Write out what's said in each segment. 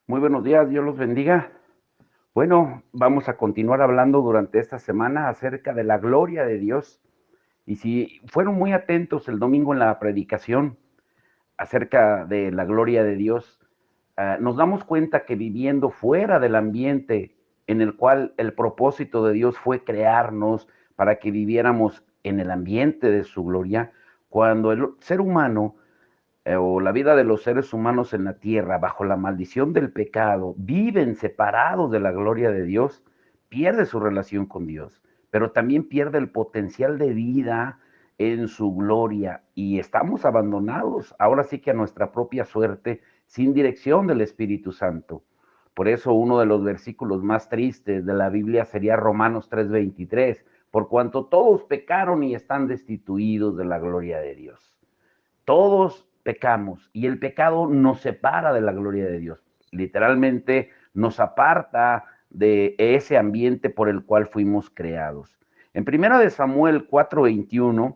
Muy buenos días, Dios los bendiga. Bueno, vamos a continuar hablando durante esta semana acerca de la gloria de Dios. Y si fueron muy atentos el domingo en la predicación acerca de la gloria de Dios, nos damos cuenta que viviendo fuera del ambiente en el cual el propósito de Dios fue crearnos para que viviéramos en el ambiente de su gloria, cuando el ser humano o la vida de los seres humanos en la tierra bajo la maldición del pecado viven separados de la gloria de Dios, pierde su relación con Dios, pero también pierde el potencial de vida en su gloria y estamos abandonados ahora sí que a nuestra propia suerte, sin dirección del Espíritu Santo. Por eso uno de los versículos más tristes de la Biblia sería Romanos 3:23, por cuanto todos pecaron y están destituidos de la gloria de Dios. Todos pecamos y el pecado nos separa de la gloria de Dios. Literalmente nos aparta de ese ambiente por el cual fuimos creados. En primera de Samuel 4:21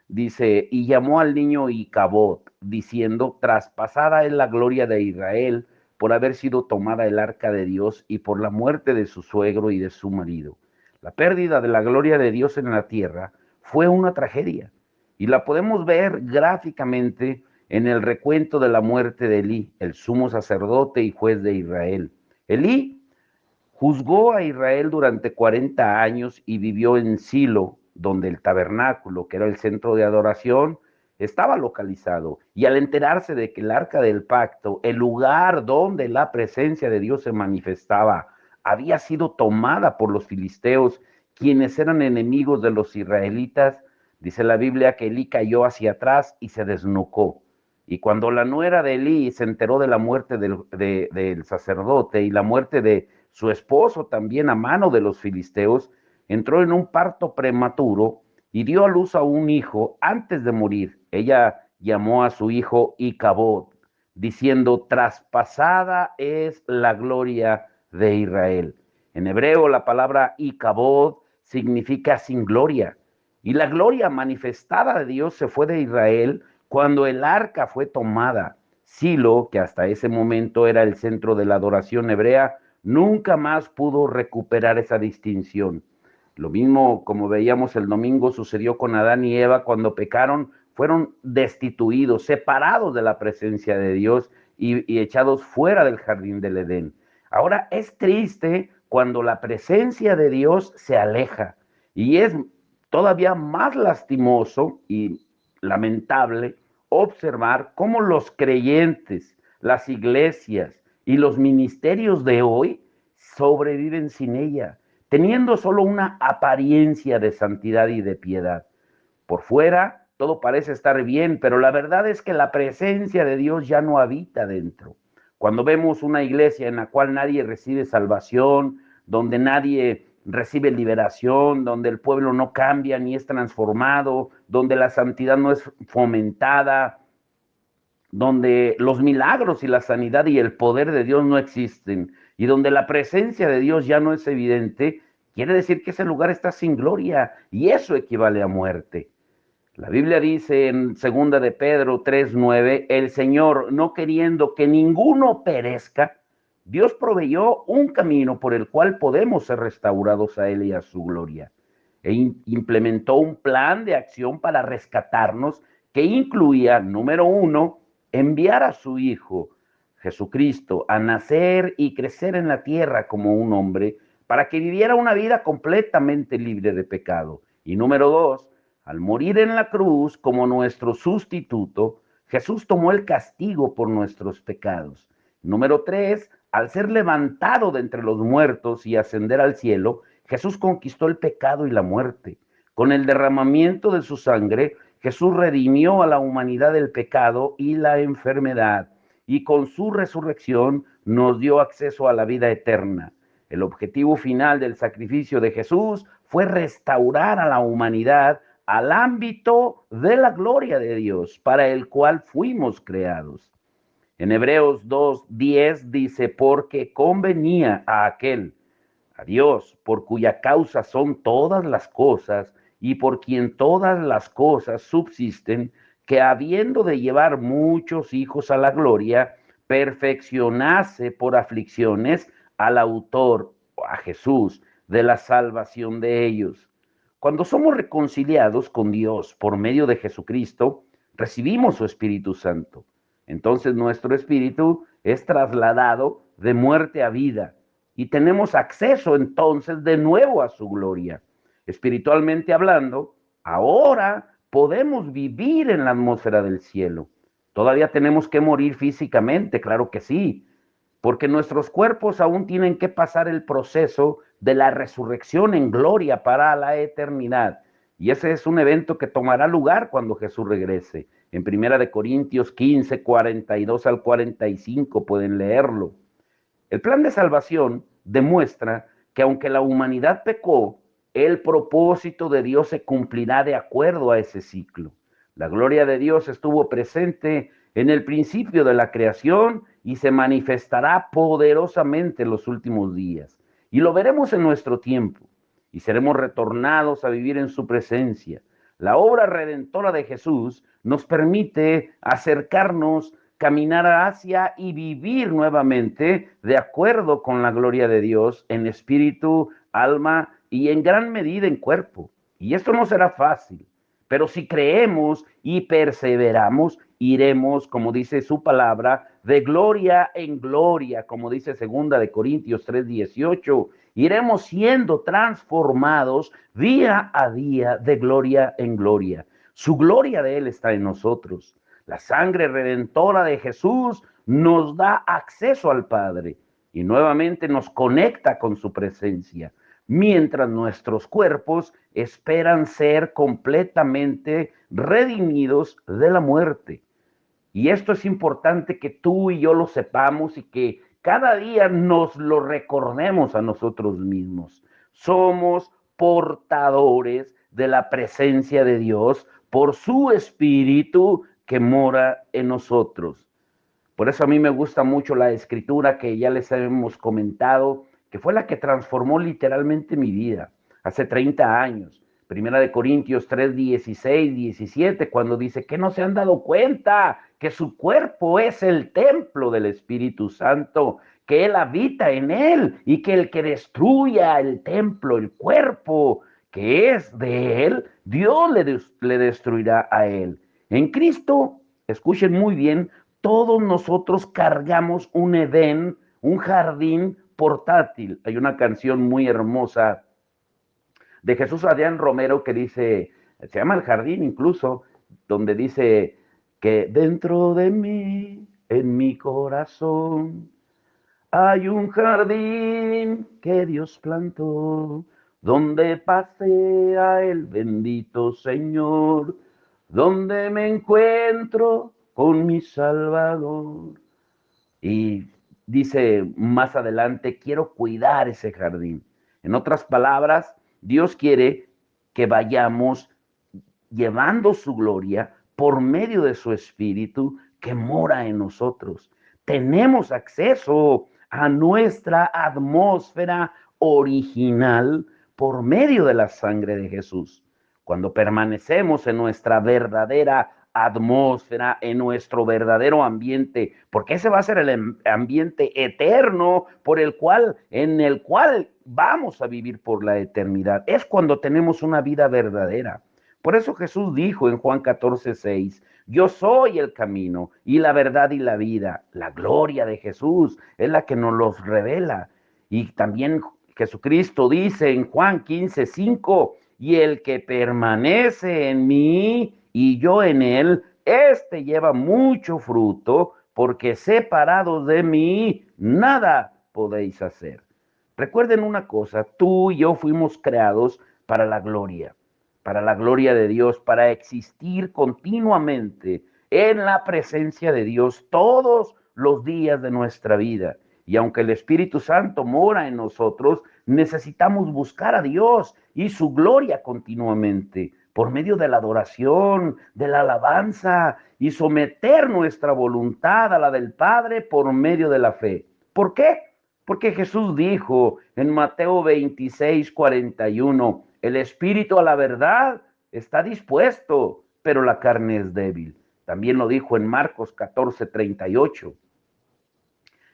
dice, y llamó al niño Icabod, diciendo, traspasada es la gloria de Israel por haber sido tomada el arca de Dios y por la muerte de su suegro y de su marido. La pérdida de la gloria de Dios en la tierra fue una tragedia. Y la podemos ver gráficamente en el recuento de la muerte de Elí, el sumo sacerdote y juez de Israel. Elí juzgó a Israel durante 40 años y vivió en Silo, donde el tabernáculo, que era el centro de adoración, estaba localizado. Y al enterarse de que el arca del pacto, el lugar donde la presencia de Dios se manifestaba, había sido tomada por los filisteos, quienes eran enemigos de los israelitas, dice la Biblia que Elí cayó hacia atrás y se desnucó. Y cuando la nuera de Elí se enteró de la muerte del sacerdote y la muerte de su esposo también a mano de los filisteos, entró en un parto prematuro y dio a luz a un hijo antes de morir. Ella llamó a su hijo Icabod, diciendo, traspasada es la gloria de Israel. En hebreo la palabra Icabod significa sin gloria. Y la gloria manifestada de Dios se fue de Israel cuando el arca fue tomada. Silo, que hasta ese momento era el centro de la adoración hebrea, nunca más pudo recuperar esa distinción. Lo mismo, como veíamos el domingo, sucedió con Adán y Eva cuando pecaron, fueron destituidos, separados de la presencia de Dios y echados fuera del jardín del Edén. Ahora es triste cuando la presencia de Dios se aleja y es todavía más lastimoso y lamentable observar cómo los creyentes, las iglesias y los ministerios de hoy sobreviven sin ella, teniendo solo una apariencia de santidad y de piedad. Por fuera todo parece estar bien, pero la verdad es que la presencia de Dios ya no habita dentro. Cuando vemos una iglesia en la cual nadie recibe salvación, donde nadie recibe liberación, donde el pueblo no cambia ni es transformado, donde la santidad no es fomentada, donde los milagros y la sanidad y el poder de Dios no existen y donde la presencia de Dios ya no es evidente, quiere decir que ese lugar está sin gloria y eso equivale a muerte. La Biblia dice en segunda de Pedro 3:9, el Señor, no queriendo que ninguno perezca, Dios proveyó un camino por el cual podemos ser restaurados a Él y a su gloria. E implementó un plan de acción para rescatarnos que incluía, número uno, enviar a su Hijo Jesucristo a nacer y crecer en la tierra como un hombre para que viviera una vida completamente libre de pecado. Y número dos, al morir en la cruz como nuestro sustituto, Jesús tomó el castigo por nuestros pecados. Número tres, al ser levantado de entre los muertos y ascender al cielo, Jesús conquistó el pecado y la muerte. Con el derramamiento de su sangre, Jesús redimió a la humanidad del pecado y la enfermedad, y con su resurrección nos dio acceso a la vida eterna. El objetivo final del sacrificio de Jesús fue restaurar a la humanidad al ámbito de la gloria de Dios, para el cual fuimos creados. En Hebreos 2:10 dice, porque convenía a aquel, a Dios, por cuya causa son todas las cosas y por quien todas las cosas subsisten, que habiendo de llevar muchos hijos a la gloria, perfeccionase por aflicciones al autor, a Jesús, de la salvación de ellos. Cuando somos reconciliados con Dios por medio de Jesucristo, recibimos su Espíritu Santo. Entonces nuestro espíritu es trasladado de muerte a vida y tenemos acceso entonces de nuevo a su gloria. Espiritualmente hablando, ahora podemos vivir en la atmósfera del cielo. Todavía tenemos que morir físicamente, claro que sí, porque nuestros cuerpos aún tienen que pasar el proceso de la resurrección en gloria para la eternidad. Y ese es un evento que tomará lugar cuando Jesús regrese. En 1 Corintios 15, 42 al 45 pueden leerlo. El plan de salvación demuestra que aunque la humanidad pecó, el propósito de Dios se cumplirá de acuerdo a ese ciclo. La gloria de Dios estuvo presente en el principio de la creación y se manifestará poderosamente en los últimos días. Y lo veremos en nuestro tiempo y seremos retornados a vivir en su presencia. La obra redentora de Jesús nos permite acercarnos, caminar hacia y vivir nuevamente de acuerdo con la gloria de Dios en espíritu, alma y en gran medida en cuerpo. Y esto no será fácil, pero si creemos y perseveramos, iremos, como dice su palabra, de gloria en gloria, como dice 2 Corintios 3:18, iremos siendo transformados día a día de gloria en gloria. Su gloria de Él está en nosotros. La sangre redentora de Jesús nos da acceso al Padre y nuevamente nos conecta con su presencia, mientras nuestros cuerpos esperan ser completamente redimidos de la muerte. Y esto es importante que tú y yo lo sepamos y que cada día nos lo recordemos a nosotros mismos. Somos portadores de la presencia de Dios por su Espíritu que mora en nosotros. Por eso a mí me gusta mucho la escritura que ya les hemos comentado, que fue la que transformó literalmente mi vida hace 30 años. 1 Corintios 3, 16, 17, cuando dice que no se han dado cuenta que su cuerpo es el templo del Espíritu Santo, que Él habita en él y que el que destruya el templo, el cuerpo que es de Él, Dios le destruirá a Él. En Cristo, escuchen muy bien, todos nosotros cargamos un Edén, un jardín portátil. Hay una canción muy hermosa de Jesús Adrián Romero que dice, se llama El Jardín incluso, donde dice que dentro de mí, en mi corazón, hay un jardín que Dios plantó, donde pasea el bendito Señor, donde me encuentro con mi Salvador. Y dice más adelante, quiero cuidar ese jardín. En otras palabras, Dios quiere que vayamos llevando su gloria por medio de su Espíritu que mora en nosotros. Tenemos acceso a nuestra atmósfera original por medio de la sangre de Jesús. Cuando permanecemos en nuestra verdadera atmósfera, en nuestro verdadero ambiente, porque ese va a ser el ambiente eterno en el cual vamos a vivir por la eternidad. Es cuando tenemos una vida verdadera. Por eso Jesús dijo en Juan 14:6, yo soy el camino y la verdad y la vida. La gloria de Jesús es la que nos los revela. Y también Jesucristo dice en Juan 15:5, y el que permanece en mí y yo en él, este lleva mucho fruto, porque separados de mí, nada podéis hacer. Recuerden una cosa, tú y yo fuimos creados para la gloria de Dios, para existir continuamente en la presencia de Dios todos los días de nuestra vida. Y aunque el Espíritu Santo mora en nosotros, necesitamos buscar a Dios y su gloria continuamente por medio de la adoración, de la alabanza y someter nuestra voluntad a la del Padre por medio de la fe. ¿Por qué? Porque Jesús dijo en Mateo 26:41, el espíritu a la verdad está dispuesto, pero la carne es débil. También lo dijo en Marcos 14:38.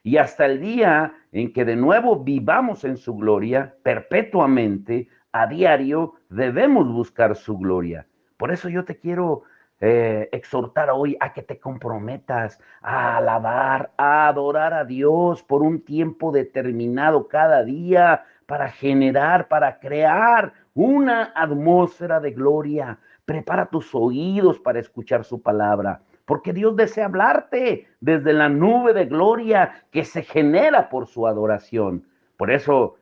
y hasta el día en que de nuevo vivamos en su gloria, perpetuamente, a diario, debemos buscar su gloria. Por eso yo te quiero exhortar hoy a que te comprometas a alabar, a adorar a Dios por un tiempo determinado cada día para generar, para crear una atmósfera de gloria. Prepara tus oídos para escuchar su palabra, porque Dios desea hablarte desde la nube de gloria que se genera por su adoración. Por eso,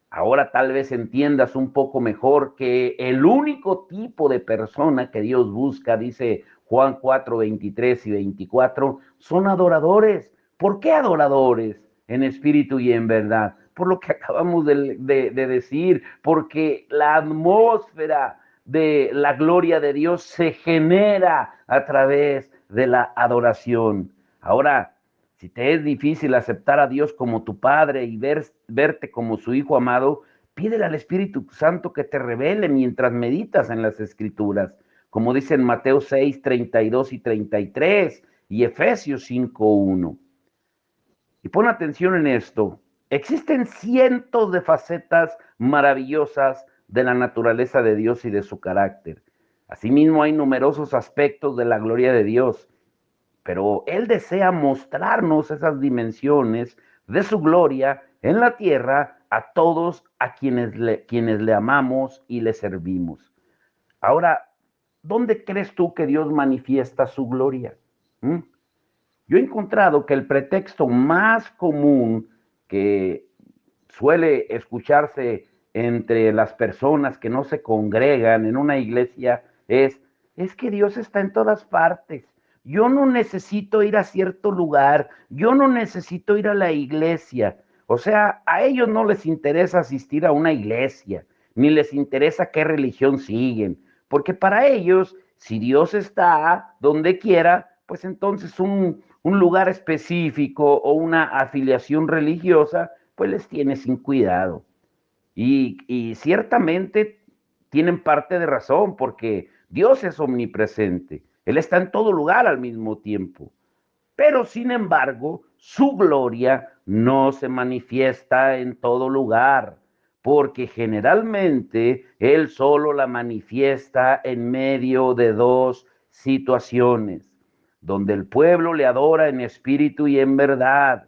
ahora tal vez entiendas un poco mejor que el único tipo de persona que Dios busca, dice Juan 4, 23 y 24, son adoradores. ¿Por qué adoradores? En espíritu y en verdad. Por lo que acabamos de decir, porque la atmósfera de la gloria de Dios se genera a través de la adoración. Ahora, si te es difícil aceptar a Dios como tu Padre y verte como su Hijo amado, pídele al Espíritu Santo que te revele mientras meditas en las Escrituras, como dicen Mateo 6, 32 y 33 y Efesios 5, 1. Y pon atención en esto. Existen cientos de facetas maravillosas de la naturaleza de Dios y de su carácter. Asimismo, hay numerosos aspectos de la gloria de Dios, pero Él desea mostrarnos esas dimensiones de su gloria en la tierra a todos a quienes le amamos y le servimos. Ahora, ¿dónde crees tú que Dios manifiesta su gloria? ¿Mm? Yo he encontrado que el pretexto más común que suele escucharse entre las personas que no se congregan en una iglesia es que Dios está en todas partes. Yo no necesito ir a cierto lugar, yo no necesito ir a la iglesia. O sea, a ellos no les interesa asistir a una iglesia, ni les interesa qué religión siguen, porque para ellos, si Dios está donde quiera, pues entonces un lugar específico o una afiliación religiosa pues les tiene sin cuidado. Y ciertamente tienen parte de razón, porque Dios es omnipresente. Él está en todo lugar al mismo tiempo. Pero sin embargo, su gloria no se manifiesta en todo lugar, porque generalmente Él solo la manifiesta en medio de dos situaciones, donde el pueblo le adora en espíritu y en verdad.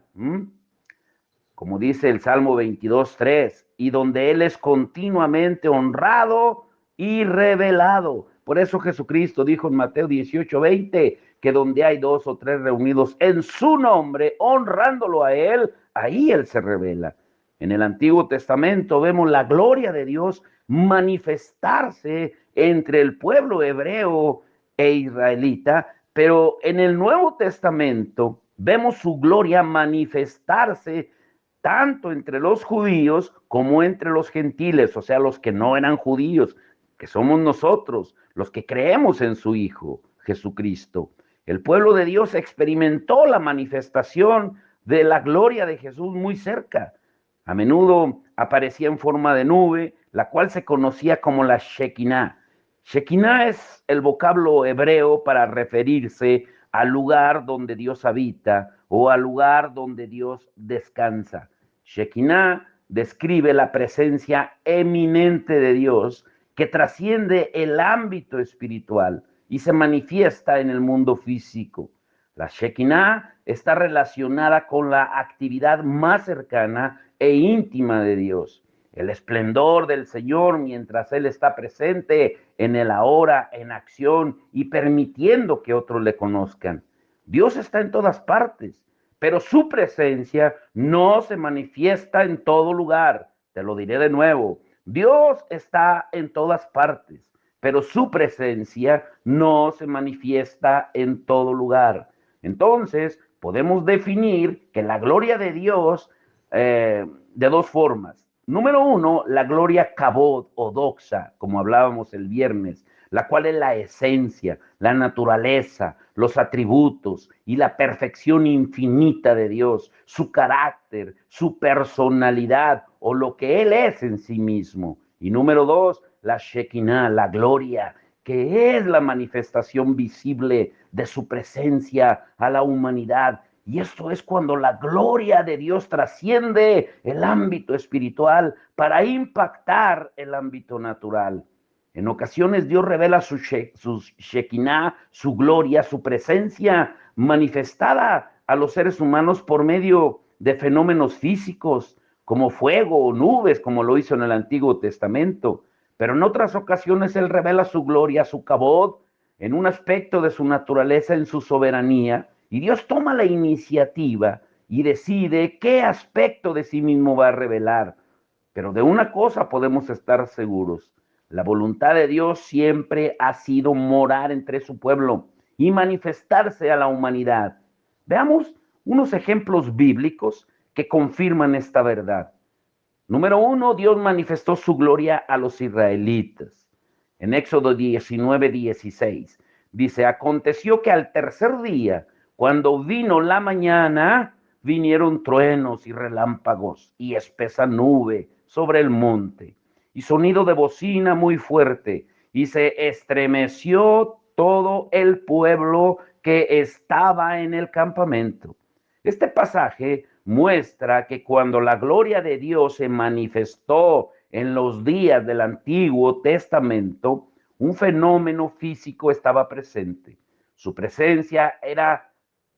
Como dice el Salmo 22:3, y donde Él es continuamente honrado y revelado. Por eso Jesucristo dijo en Mateo 18:20, que donde hay dos o tres reunidos en su nombre, honrándolo a Él, ahí Él se revela. En el Antiguo Testamento vemos la gloria de Dios manifestarse entre el pueblo hebreo e israelita, pero en el Nuevo Testamento vemos su gloria manifestarse tanto entre los judíos como entre los gentiles, o sea, los que no eran judíos, que somos nosotros, los que creemos en su Hijo, Jesucristo. El pueblo de Dios experimentó la manifestación de la gloria de Jesús muy cerca. A menudo aparecía en forma de nube, la cual se conocía como la Shekinah. Shekinah es el vocablo hebreo para referirse al lugar donde Dios habita o al lugar donde Dios descansa. Shekinah describe la presencia eminente de Dios que trasciende el ámbito espiritual y se manifiesta en el mundo físico. La Shekinah está relacionada con la actividad más cercana e íntima de Dios. El esplendor del Señor mientras Él está presente en el ahora, en acción y permitiendo que otros le conozcan. Dios está en todas partes, pero su presencia no se manifiesta en todo lugar. Te lo diré de nuevo. Dios está en todas partes, pero su presencia no se manifiesta en todo lugar. Entonces, podemos definir que la gloria de Dios de dos formas. Número uno, la gloria kabod o doxa, como hablábamos el viernes, la cual es la esencia, la naturaleza, los atributos y la perfección infinita de Dios, su carácter, su personalidad o lo que Él es en sí mismo. Y número dos, la Shekinah, la gloria, que es la manifestación visible de su presencia a la humanidad Y esto es cuando la gloria de Dios trasciende el ámbito espiritual para impactar el ámbito natural. En ocasiones Dios revela su Shekinah, su gloria, su presencia manifestada a los seres humanos por medio de fenómenos físicos, como fuego o nubes, como lo hizo en el Antiguo Testamento. Pero en otras ocasiones Él revela su gloria, su kabod, en un aspecto de su naturaleza, en su soberanía, y Dios toma la iniciativa y decide qué aspecto de sí mismo va a revelar. Pero de una cosa podemos estar seguros: la voluntad de Dios siempre ha sido morar entre su pueblo y manifestarse a la humanidad. Veamos unos ejemplos bíblicos que confirman esta verdad. Número uno, Dios manifestó su gloria a los israelitas. En Éxodo 19:16 dice: aconteció que al tercer día, cuando vino la mañana, vinieron truenos y relámpagos y espesa nube sobre el monte, y sonido de bocina muy fuerte, y se estremeció todo el pueblo que estaba en el campamento. Este pasaje muestra que cuando la gloria de Dios se manifestó en los días del Antiguo Testamento, un fenómeno físico estaba presente. Su presencia era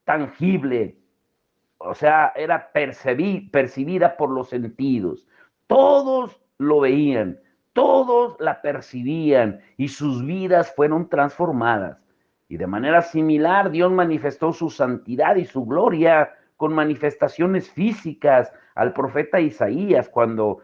tangible, o sea, era percibida por los sentidos. Todos lo veían, todos la percibían y sus vidas fueron transformadas. Y de manera similar, Dios manifestó su santidad y su gloria con manifestaciones físicas al profeta Isaías, cuando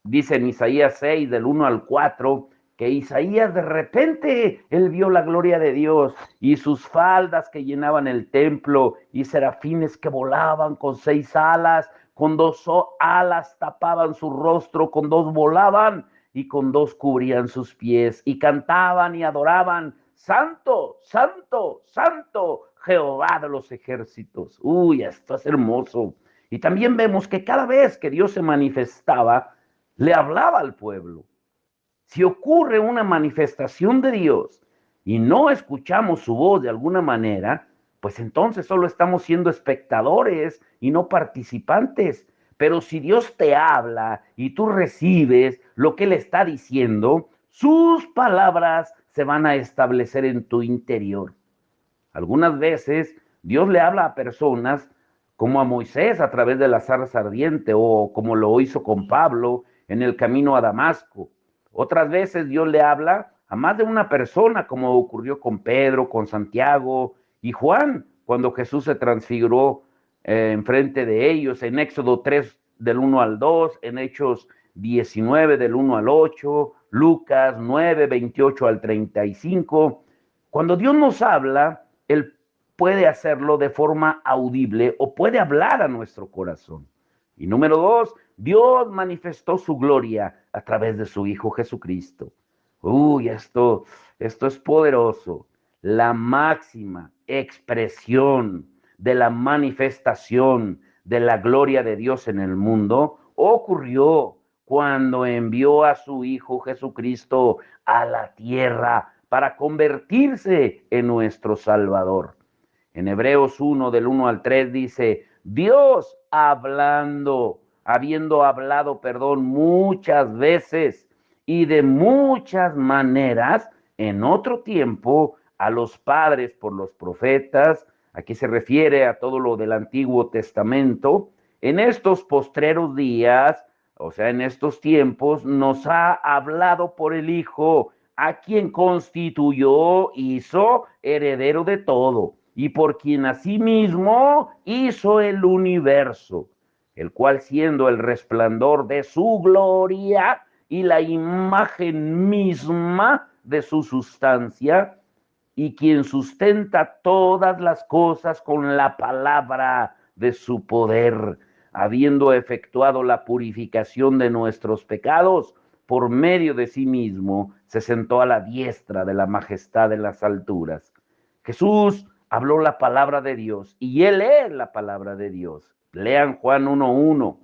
dice en Isaías 6, del 1 al 4, que Isaías de repente, él vio la gloria de Dios y sus faldas que llenaban el templo y serafines que volaban con 6 alas, con 2 alas tapaban su rostro, con 2 volaban y con 2 cubrían sus pies, y cantaban y adoraban: santo, santo, santo, Jehová de los ejércitos. Uy, esto es hermoso. Y también vemos que cada vez que Dios se manifestaba, le hablaba al pueblo. Si ocurre una manifestación de Dios y no escuchamos su voz de alguna manera, pues entonces solo estamos siendo espectadores y no participantes. Pero si Dios te habla y tú recibes lo que Él está diciendo, sus palabras se van a establecer en tu interior. Algunas veces Dios le habla a personas como a Moisés a través de la zarza ardiente, o como lo hizo con Pablo en el camino a Damasco. Otras veces Dios le habla a más de una persona, como ocurrió con Pedro, con Santiago y Juan, cuando Jesús se transfiguró enfrente de ellos, en Éxodo 3 del 1 al 2, en Hechos 19 del 1 al 8, Lucas 9, 28 al 35. Cuando Dios nos habla, Él puede hacerlo de forma audible o puede hablar a nuestro corazón. Y número 2, Dios manifestó su gloria a través de su Hijo Jesucristo. Uy, esto es poderoso. La máxima expresión de la manifestación de la gloria de Dios en el mundo ocurrió cuando envió a su Hijo Jesucristo a la tierra para convertirse en nuestro Salvador. En Hebreos 1, del 1 al 3 dice: Dios habiendo hablado, muchas veces y de muchas maneras en otro tiempo a los padres por los profetas. Aquí se refiere a todo lo del Antiguo Testamento. En estos postreros días, o sea, en estos tiempos, nos ha hablado por el Hijo, a quien constituyó, hizo heredero de todo, y por quien asimismo hizo el universo, el cual, siendo el resplandor de su gloria y la imagen misma de su sustancia, y quien sustenta todas las cosas con la palabra de su poder, habiendo efectuado la purificación de nuestros pecados, por medio de sí mismo, se sentó a la diestra de la majestad de las alturas. Jesús habló la palabra de Dios y Él es la palabra de Dios. Lean Juan 1:1.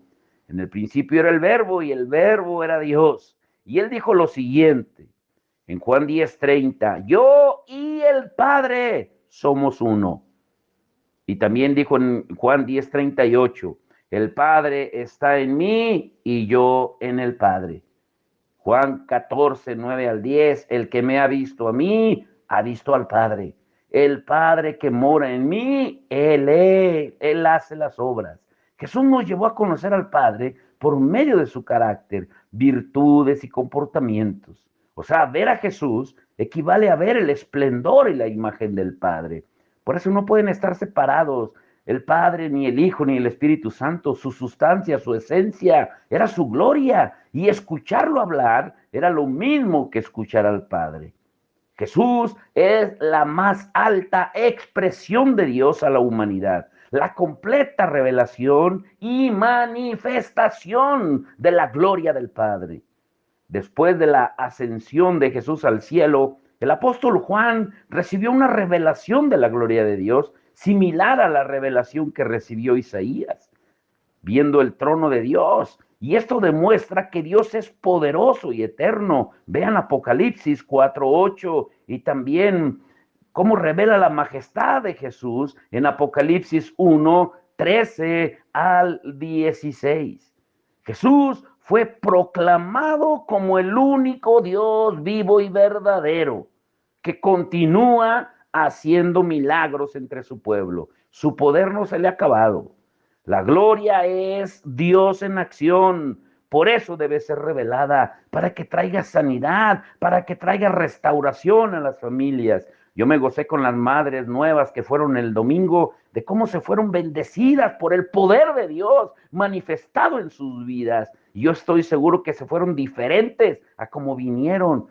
En el principio era el verbo y el verbo era Dios. Y Él dijo lo siguiente en Juan 10:30: yo y el Padre somos uno. Y también dijo en Juan 10:38, el Padre está en mí y yo en el Padre. Juan 14:9 al 10, el que me ha visto a mí, ha visto al Padre. El Padre que mora en mí, Él hace las obras. Jesús nos llevó a conocer al Padre por medio de su carácter, virtudes y comportamientos. O sea, ver a Jesús equivale a ver el esplendor y la imagen del Padre. Por eso no pueden estar separados el Padre, ni el Hijo, ni el Espíritu Santo. Su sustancia, su esencia, era su gloria. Y escucharlo hablar era lo mismo que escuchar al Padre. Jesús es la más alta expresión de Dios a la humanidad, la completa revelación y manifestación de la gloria del Padre. Después de la ascensión de Jesús al cielo, el apóstol Juan recibió una revelación de la gloria de Dios similar a la revelación que recibió Isaías, viendo el trono de Dios. Y esto demuestra que Dios es poderoso y eterno. Vean Apocalipsis 4:8 y también cómo revela la majestad de Jesús en Apocalipsis 1:13 al 16. Jesús fue proclamado como el único Dios vivo y verdadero, que continúa haciendo milagros entre su pueblo. Su poder no se le ha acabado. La gloria es Dios en acción. Por eso debe ser revelada, para que traiga sanidad, para que traiga restauración a las familias. Yo me gocé con las madres nuevas que fueron el domingo, de cómo se fueron bendecidas por el poder de Dios manifestado en sus vidas. Y yo estoy seguro que se fueron diferentes a como vinieron,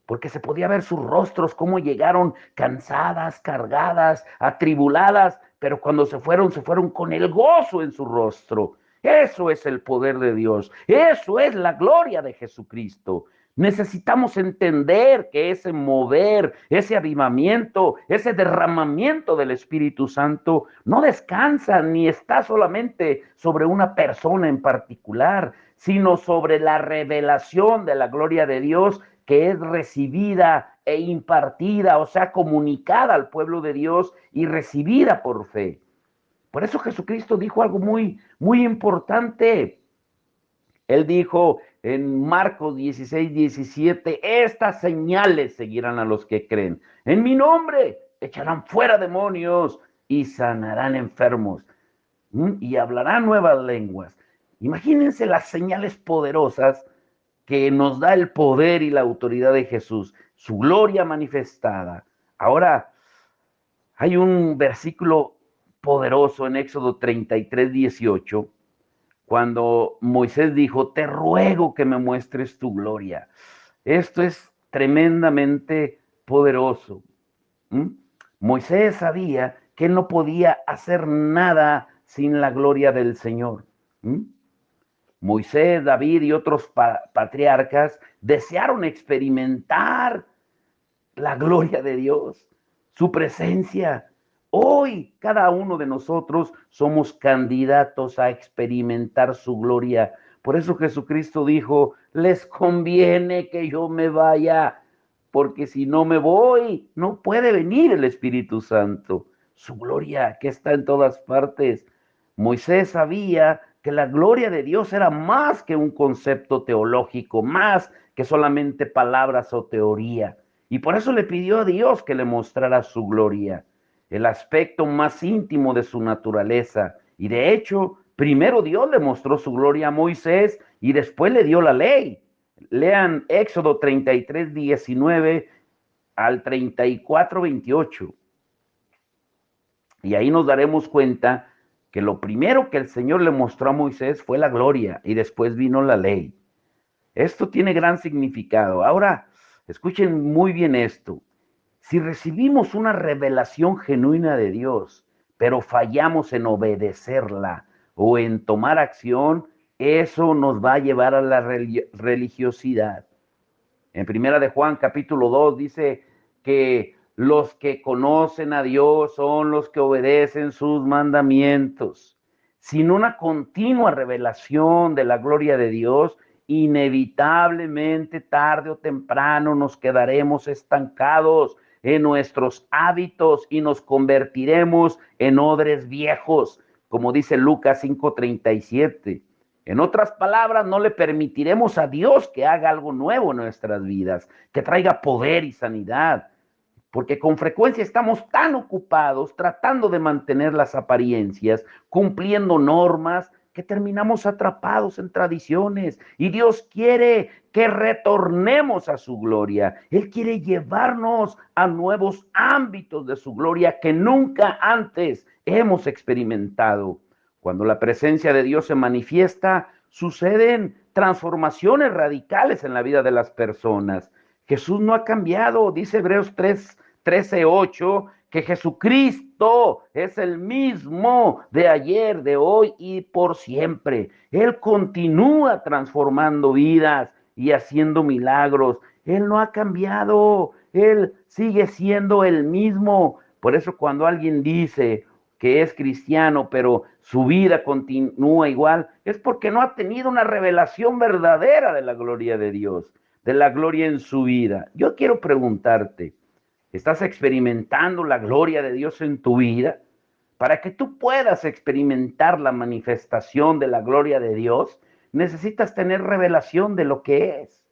porque se podía ver sus rostros, cómo llegaron cansadas, cargadas, atribuladas, pero cuando se fueron con el gozo en su rostro. Eso es el poder de Dios, eso es la gloria de Jesucristo. Necesitamos entender que ese mover, ese avivamiento, ese derramamiento del Espíritu Santo no descansa ni está solamente sobre una persona en particular, sino sobre la revelación de la gloria de Dios que es recibida e impartida, o sea, comunicada al pueblo de Dios y recibida por fe. Por eso Jesucristo dijo algo muy, muy importante. Él dijo en Marcos 16:17, estas señales seguirán a los que creen. En mi nombre echarán fuera demonios y sanarán enfermos y hablarán nuevas lenguas. Imagínense las señales poderosas que nos da el poder y la autoridad de Jesús, su gloria manifestada. Ahora, hay un versículo poderoso en Éxodo 33:18, cuando Moisés dijo, te ruego que me muestres tu gloria. Esto es tremendamente poderoso. ¿Mm? Moisés sabía que él no podía hacer nada sin la gloria del Señor. ¿Mm? Moisés, David y otros patriarcas desearon experimentar la gloria de Dios, su presencia. Hoy cada uno de nosotros somos candidatos a experimentar su gloria. Por eso Jesucristo dijo, les conviene que yo me vaya, porque si no me voy, no puede venir el Espíritu Santo. Su gloria que está en todas partes. Moisés sabía que la gloria de Dios era más que un concepto teológico, más que solamente palabras o teoría. Y por eso le pidió a Dios que le mostrara su gloria, el aspecto más íntimo de su naturaleza. Y de hecho, primero Dios le mostró su gloria a Moisés y después le dio la ley. Lean Éxodo 33:19 al 34:28. Y ahí nos daremos cuenta que lo primero que el Señor le mostró a Moisés fue la gloria y después vino la ley. Esto tiene gran significado. Ahora, escuchen muy bien esto. Si recibimos una revelación genuina de Dios, pero fallamos en obedecerla o en tomar acción, eso nos va a llevar a la religiosidad. En Primera de Juan, capítulo 2, dice que los que conocen a Dios son los que obedecen sus mandamientos. Sin una continua revelación de la gloria de Dios, inevitablemente tarde o temprano nos quedaremos estancados, en nuestros hábitos y nos convertiremos en odres viejos, como dice Lucas 5:37. En otras palabras, no le permitiremos a Dios que haga algo nuevo en nuestras vidas, que traiga poder y sanidad, porque con frecuencia estamos tan ocupados tratando de mantener las apariencias, cumpliendo normas, que terminamos atrapados en tradiciones. Y Dios quiere que retornemos a su gloria. Él quiere llevarnos a nuevos ámbitos de su gloria que nunca antes hemos experimentado. Cuando la presencia de Dios se manifiesta, suceden transformaciones radicales en la vida de las personas. Jesús no ha cambiado, dice Hebreos 13:8, que Jesucristo es el mismo de ayer, de hoy y por siempre. Él continúa transformando vidas y haciendo milagros. Él no ha cambiado, Él sigue siendo el mismo. Por eso cuando alguien dice que es cristiano, pero su vida continúa igual, es porque no ha tenido una revelación verdadera de la gloria de Dios, de la gloria en su vida. Yo quiero preguntarte, ¿estás experimentando la gloria de Dios en tu vida? Para que tú puedas experimentar la manifestación de la gloria de Dios, necesitas tener revelación de lo que es.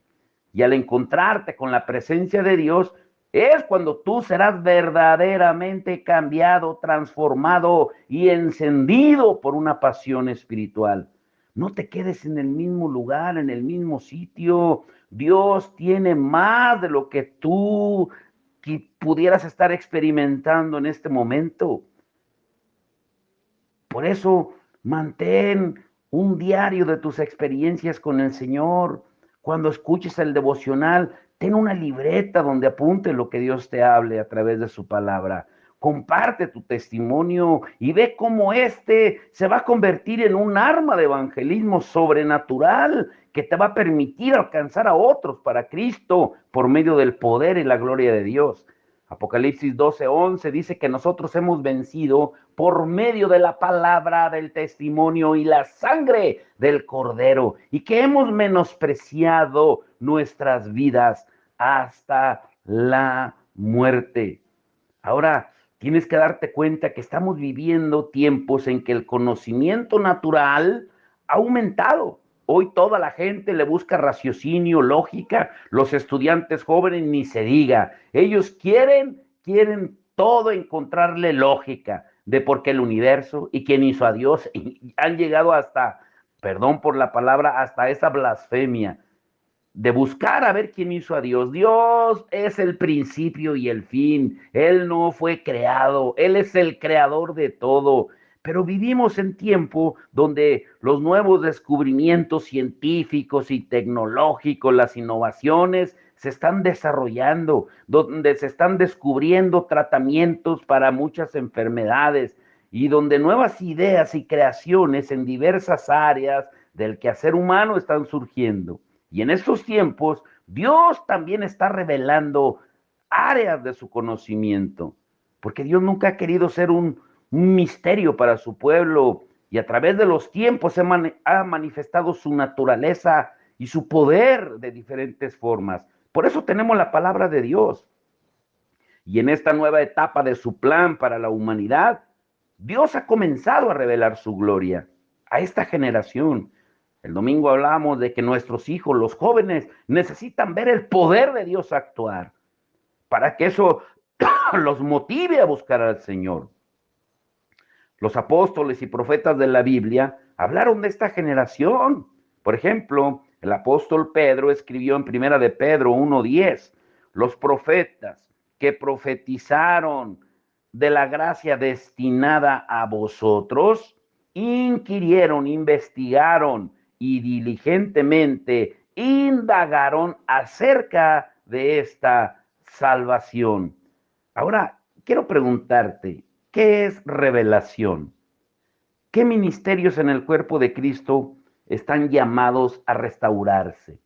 Y al encontrarte con la presencia de Dios, es cuando tú serás verdaderamente cambiado, transformado y encendido por una pasión espiritual. No te quedes en el mismo lugar, en el mismo sitio. Dios tiene más de lo que tú pudieras estar experimentando en este momento. Por eso, mantén un diario de tus experiencias con el Señor. Cuando escuches el devocional, ten una libreta donde apunte lo que Dios te hable a través de su palabra. Comparte tu testimonio y ve cómo se va a convertir en un arma de evangelismo sobrenatural que te va a permitir alcanzar a otros para Cristo por medio del poder y la gloria de Dios. Apocalipsis 12:11 dice que nosotros hemos vencido por medio de la palabra del testimonio y la sangre del Cordero, y que hemos menospreciado nuestras vidas hasta la muerte. Ahora, tienes que darte cuenta que estamos viviendo tiempos en que el conocimiento natural ha aumentado. Hoy toda la gente le busca raciocinio, lógica, los estudiantes jóvenes ni se diga. Ellos quieren todo encontrarle lógica de por qué el universo y quién hizo a Dios. Y han llegado hasta, perdón por la palabra, hasta esa blasfemia de buscar a ver quién hizo a Dios. Dios es el principio y el fin. Él no fue creado. Él es el creador de todo. Pero vivimos en tiempo donde los nuevos descubrimientos científicos y tecnológicos, las innovaciones, se están desarrollando, donde se están descubriendo tratamientos para muchas enfermedades y donde nuevas ideas y creaciones en diversas áreas del quehacer humano están surgiendo. Y en estos tiempos, Dios también está revelando áreas de su conocimiento, porque Dios nunca ha querido ser un misterio para su pueblo y a través de los tiempos ha manifestado su naturaleza y su poder de diferentes formas. Por eso tenemos la palabra de Dios. Y en esta nueva etapa de su plan para la humanidad, Dios ha comenzado a revelar su gloria a esta generación. El domingo hablamos de que nuestros hijos, los jóvenes, necesitan ver el poder de Dios actuar para que eso los motive a buscar al Señor. Los apóstoles y profetas de la Biblia hablaron de esta generación. Por ejemplo, el apóstol Pedro escribió en Primera de Pedro 1:10, los profetas que profetizaron de la gracia destinada a vosotros, inquirieron, investigaron y diligentemente indagaron acerca de esta salvación. Ahora, quiero preguntarte, ¿qué es revelación? ¿Qué ministerios en el cuerpo de Cristo están llamados a restaurarse?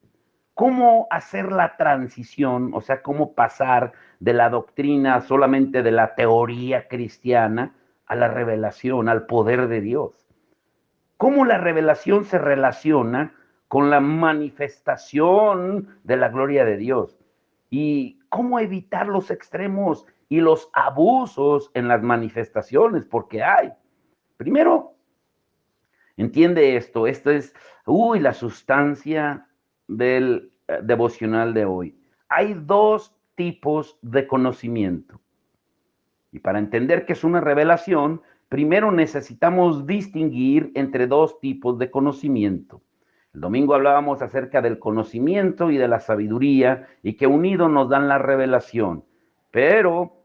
¿Cómo hacer la transición? O sea, ¿cómo pasar de la doctrina solamente de la teoría cristiana a la revelación, al poder de Dios? ¿Cómo la revelación se relaciona con la manifestación de la gloria de Dios? y cómo evitar los extremos y los abusos en las manifestaciones, porque hay. Primero, entiende esto, es, la sustancia del devocional de hoy. Hay dos tipos de conocimiento. Y para entender qué es una revelación, primero necesitamos distinguir entre dos tipos de conocimiento. El domingo hablábamos acerca del conocimiento y de la sabiduría y que unidos nos dan la revelación. Pero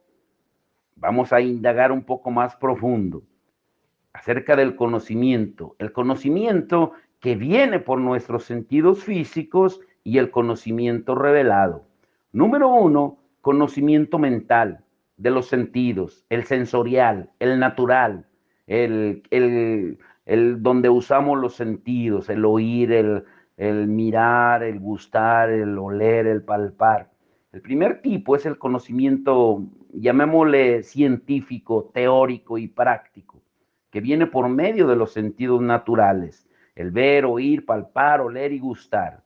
vamos a indagar un poco más profundo acerca del conocimiento. El conocimiento que viene por nuestros sentidos físicos y el conocimiento revelado. Número uno, conocimiento mental de los sentidos, el sensorial, el natural, el donde usamos los sentidos, el oír, el mirar, el gustar, el oler, el palpar. El primer tipo es el conocimiento, llamémosle científico, teórico y práctico, que viene por medio de los sentidos naturales, el ver, oír, palpar, oler y gustar.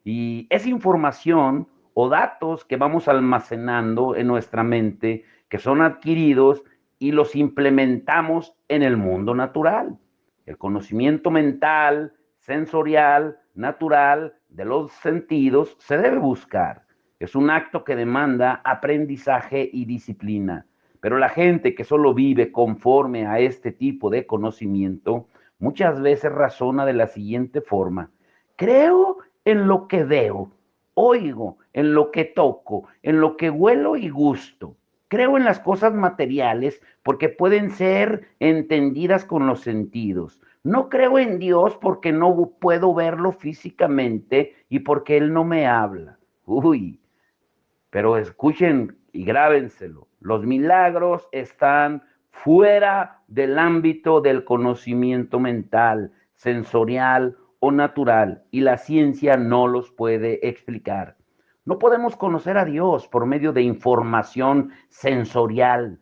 Y es información o datos que vamos almacenando en nuestra mente, que son adquiridos y los implementamos en el mundo natural. El conocimiento mental, sensorial, natural, de los sentidos, se debe buscar. Es un acto que demanda aprendizaje y disciplina. Pero la gente que solo vive conforme a este tipo de conocimiento, muchas veces razona de la siguiente forma: creo en lo que veo, oigo en lo que toco, en lo que huelo y gusto. Creo en las cosas materiales porque pueden ser entendidas con los sentidos. No creo en Dios porque no puedo verlo físicamente y porque Él no me habla. Uy, pero escuchen y grábenselo. Los milagros están fuera del ámbito del conocimiento mental, sensorial o natural, y la ciencia no los puede explicar. No podemos conocer a Dios por medio de información sensorial,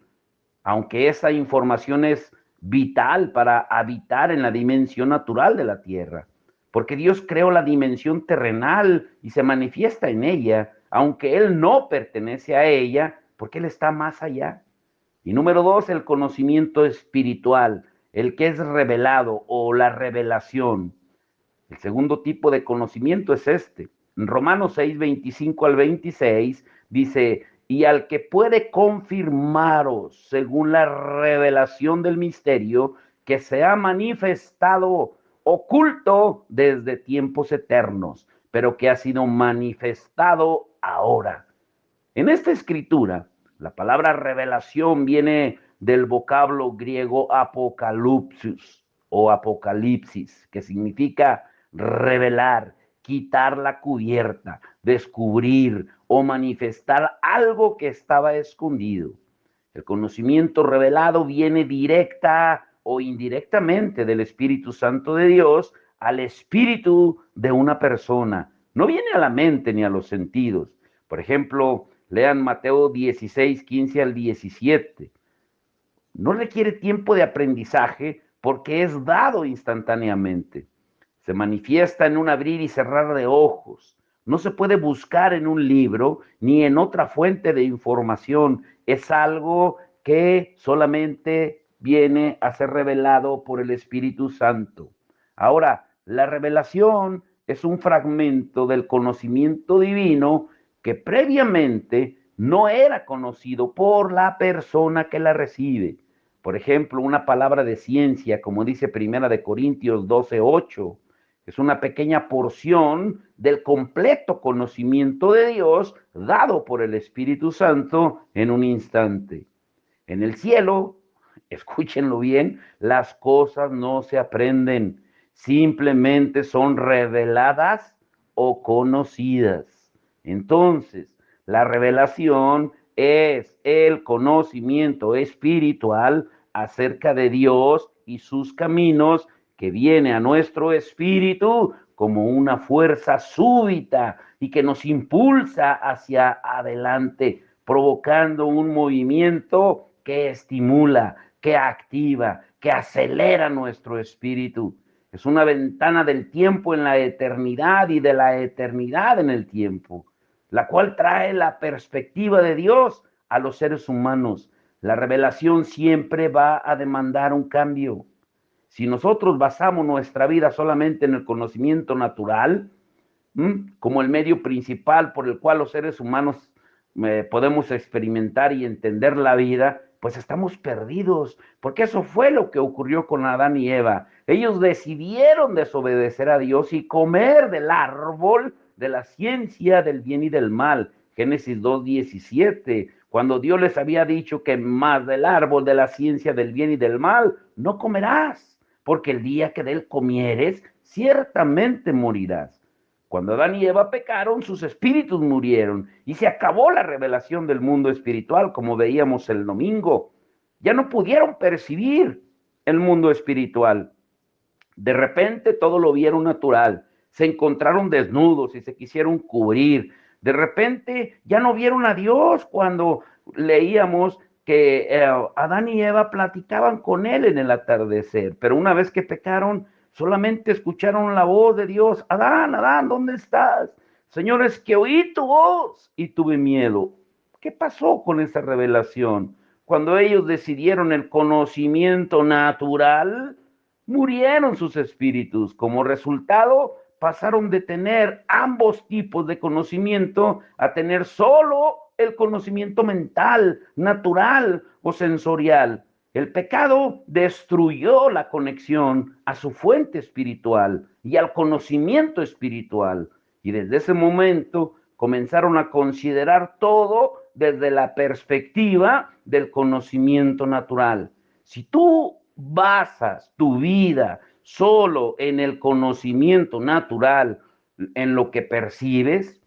aunque esa información es vital para habitar en la dimensión natural de la tierra, porque Dios creó la dimensión terrenal y se manifiesta en ella, aunque Él no pertenece a ella, porque Él está más allá. Y número dos, el conocimiento espiritual, el que es revelado o la revelación. El segundo tipo de conocimiento es este. En Romanos 6, 25 al 26 dice: y al que puede confirmaros según la revelación del misterio que se ha manifestado oculto desde tiempos eternos, pero que ha sido manifestado ahora. En esta escritura, la palabra revelación viene del vocablo griego apocalipsis o apocalipsis, que significa revelar, quitar la cubierta, descubrir o manifestar algo que estaba escondido. El conocimiento revelado viene directa o indirectamente del Espíritu Santo de Dios al espíritu de una persona. No viene a la mente ni a los sentidos. Por ejemplo, lean Mateo 16, 15 al 17. No requiere tiempo de aprendizaje porque es dado instantáneamente. Se manifiesta en un abrir y cerrar de ojos. No se puede buscar en un libro ni en otra fuente de información. Es algo que solamente viene a ser revelado por el Espíritu Santo. Ahora, la revelación es un fragmento del conocimiento divino que previamente no era conocido por la persona que la recibe. Por ejemplo, una palabra de ciencia, como dice Primera de Corintios 12:8, es una pequeña porción del completo conocimiento de Dios dado por el Espíritu Santo en un instante. En el cielo, escúchenlo bien, las cosas no se aprenden, simplemente son reveladas o conocidas. Entonces, la revelación es el conocimiento espiritual acerca de Dios y sus caminos, que viene a nuestro espíritu como una fuerza súbita y que nos impulsa hacia adelante, provocando un movimiento que estimula, que activa, que acelera nuestro espíritu. Es una ventana del tiempo en la eternidad y de la eternidad en el tiempo. la cual trae la perspectiva de Dios a los seres humanos. La revelación siempre va a demandar un cambio. Si nosotros basamos nuestra vida solamente en el conocimiento natural, como el medio principal por el cual los seres humanos podemos experimentar y entender la vida, pues estamos perdidos, porque eso fue lo que ocurrió con Adán y Eva. Ellos decidieron desobedecer a Dios y comer del árbol de la ciencia del bien y del mal. Génesis 2:17, cuando Dios les había dicho que más del árbol de la ciencia del bien y del mal no comerás, porque el día que de él comieres, ciertamente morirás. Cuando Adán y Eva pecaron, sus espíritus murieron y se acabó la revelación del mundo espiritual, como veíamos el domingo. Ya no pudieron percibir el mundo espiritual. De repente todo lo vieron natural. Se encontraron desnudos y se quisieron cubrir. De repente ya no vieron a Dios cuando leíamos que Adán y Eva platicaban con él en el atardecer. Pero una vez que pecaron, solamente escucharon la voz de Dios. Adán, Adán, ¿dónde estás? Señor, es que oí tu voz y tuve miedo. ¿Qué pasó con esa revelación? Cuando ellos decidieron el conocimiento natural, murieron sus espíritus. Como resultado, pasaron de tener ambos tipos de conocimiento a tener solo el conocimiento mental, natural o sensorial. El pecado destruyó la conexión a su fuente espiritual y al conocimiento espiritual. Y desde ese momento comenzaron a considerar todo desde la perspectiva del conocimiento natural. Si tú basas tu vida solo en el conocimiento natural, en lo que percibes,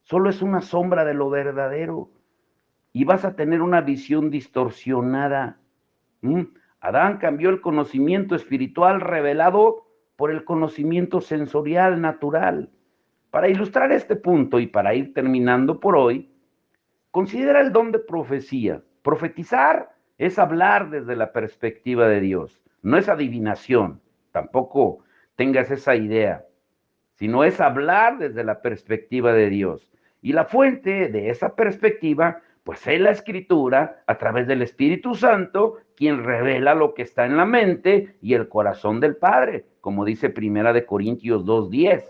solo es una sombra de lo verdadero y vas a tener una visión distorsionada. Adán cambió el conocimiento espiritual revelado por el conocimiento sensorial natural. Para ilustrar este punto y para ir terminando por hoy, considera el don de profecía. Profetizar es hablar desde la perspectiva de Dios, no es adivinación, tampoco tengas esa idea, sino es hablar desde la perspectiva de Dios. Y la fuente de esa perspectiva, pues es la Escritura a través del Espíritu Santo, quien revela lo que está en la mente y el corazón del Padre, como dice Primera de Corintios 2:10.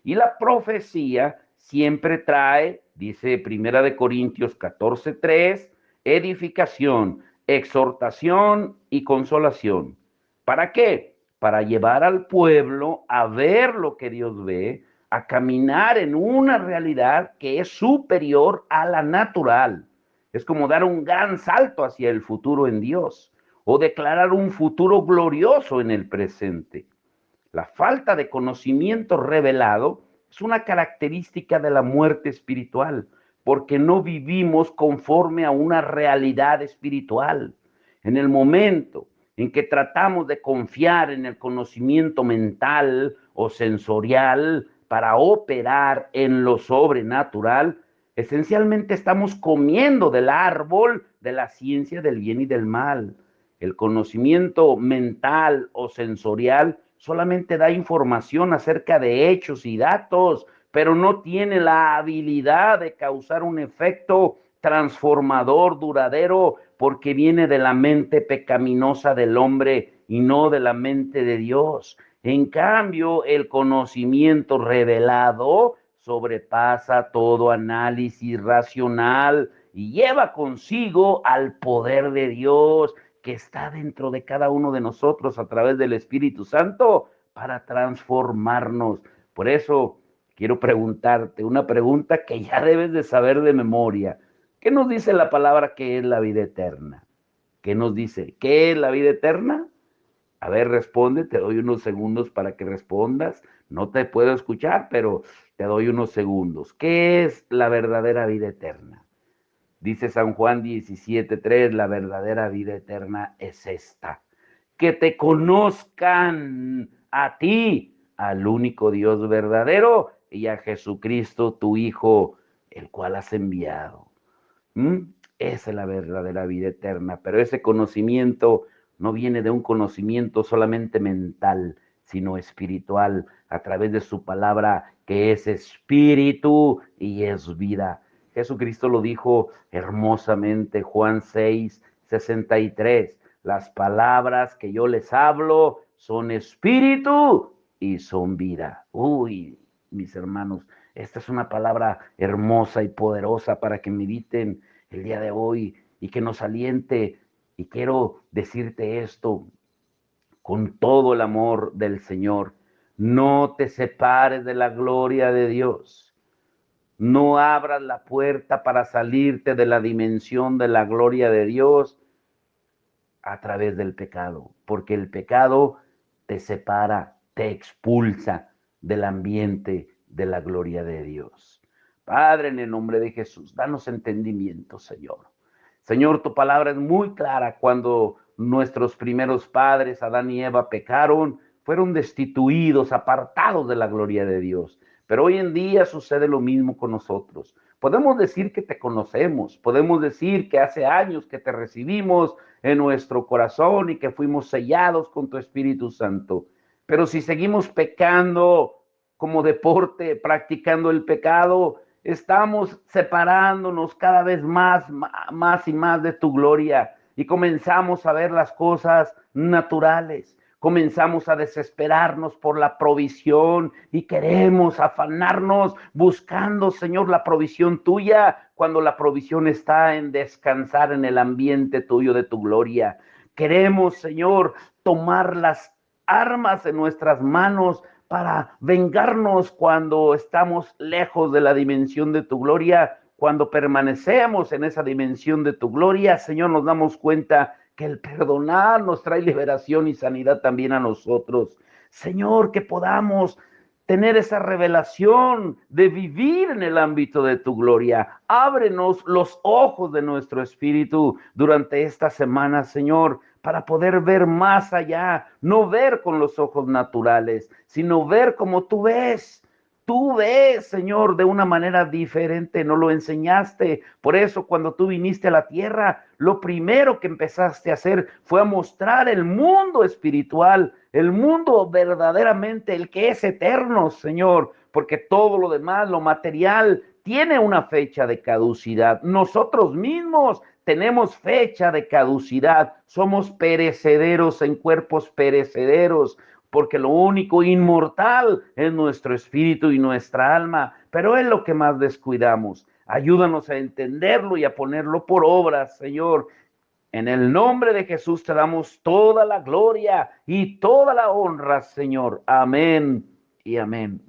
Y la profecía siempre trae, dice Primera de Corintios 14:3, edificación, exhortación y consolación. ¿Para qué? Para llevar al pueblo a ver lo que Dios ve, a caminar en una realidad que es superior a la natural. Es como dar un gran salto hacia el futuro en Dios o declarar un futuro glorioso en el presente. La falta de conocimiento revelado es una característica de la muerte espiritual, porque no vivimos conforme a una realidad espiritual. En el momento en que tratamos de confiar en el conocimiento mental o sensorial para operar en lo sobrenatural, esencialmente estamos comiendo del árbol de la ciencia del bien y del mal. El conocimiento mental o sensorial solamente da información acerca de hechos y datos, pero no tiene la habilidad de causar un efecto transformador, duradero, porque viene de la mente pecaminosa del hombre y no de la mente de Dios. En cambio, el conocimiento revelado sobrepasa todo análisis racional y lleva consigo al poder de Dios que está dentro de cada uno de nosotros a través del Espíritu Santo para transformarnos. Por eso quiero preguntarte una pregunta que ya debes de saber de memoria. ¿Qué nos dice la palabra que es la vida eterna? ¿Qué nos dice? ¿Qué es la vida eterna? A ver, responde, te doy unos segundos para que respondas. No te puedo escuchar, pero te doy unos segundos. ¿Qué es la verdadera vida eterna? Dice San Juan 17:3, la verdadera vida eterna es esta: que te conozcan a ti, al único Dios verdadero, y a Jesucristo, tu Hijo, el cual has enviado. ¿Mm? Esa es la verdadera vida eterna, pero ese conocimiento no viene de un conocimiento solamente mental, sino espiritual, a través de su palabra, que es espíritu y es vida. Jesucristo lo dijo hermosamente, Juan 6:63. Las palabras que yo les hablo son espíritu y son vida. Uy, mis hermanos, esta es una palabra hermosa y poderosa para que mediten el día de hoy y que nos aliente. Y quiero decirte esto con todo el amor del Señor. No te separes de la gloria de Dios. No abras la puerta para salirte de la dimensión de la gloria de Dios a través del pecado, porque el pecado te separa, te expulsa del ambiente de la gloria de Dios. Padre, en el nombre de Jesús, danos entendimiento, Señor. Señor, tu palabra es muy clara. Cuando nuestros primeros padres, Adán y Eva, pecaron, fueron destituidos, apartados de la gloria de Dios. Pero hoy en día sucede lo mismo con nosotros. Podemos decir que te conocemos, podemos decir que hace años que te recibimos en nuestro corazón y que fuimos sellados con tu Espíritu Santo. Pero si seguimos pecando como deporte, practicando el pecado, estamos separándonos cada vez más y más de tu gloria y comenzamos a ver las cosas naturales. Comenzamos a desesperarnos por la provisión y queremos afanarnos buscando, Señor, la provisión tuya, cuando la provisión está en descansar en el ambiente tuyo de tu gloria. Queremos, Señor, tomar las armas en nuestras manos para vengarnos cuando estamos lejos de la dimensión de tu gloria. Cuando permanecemos en esa dimensión de tu gloria, Señor, nos damos cuenta que el perdonar nos trae liberación y sanidad también a nosotros. Señor, que podamos tener esa revelación de vivir en el ámbito de tu gloria. Ábrenos los ojos de nuestro espíritu durante esta semana, Señor, para poder ver más allá, no ver con los ojos naturales, sino ver como tú ves. Tú ves, Señor, de una manera diferente, no lo enseñaste. Por eso, cuando tú viniste a la tierra, lo primero que empezaste a hacer fue a mostrar el mundo espiritual, el mundo verdaderamente, el que es eterno, Señor, porque todo lo demás, lo material, tiene una fecha de caducidad. Nosotros mismos tenemos fecha de caducidad, somos perecederos en cuerpos perecederos, porque lo único inmortal es nuestro espíritu y nuestra alma, pero es lo que más descuidamos. Ayúdanos a entenderlo y a ponerlo por obra, Señor. En el nombre de Jesús te damos toda la gloria y toda la honra, Señor. Amén y amén.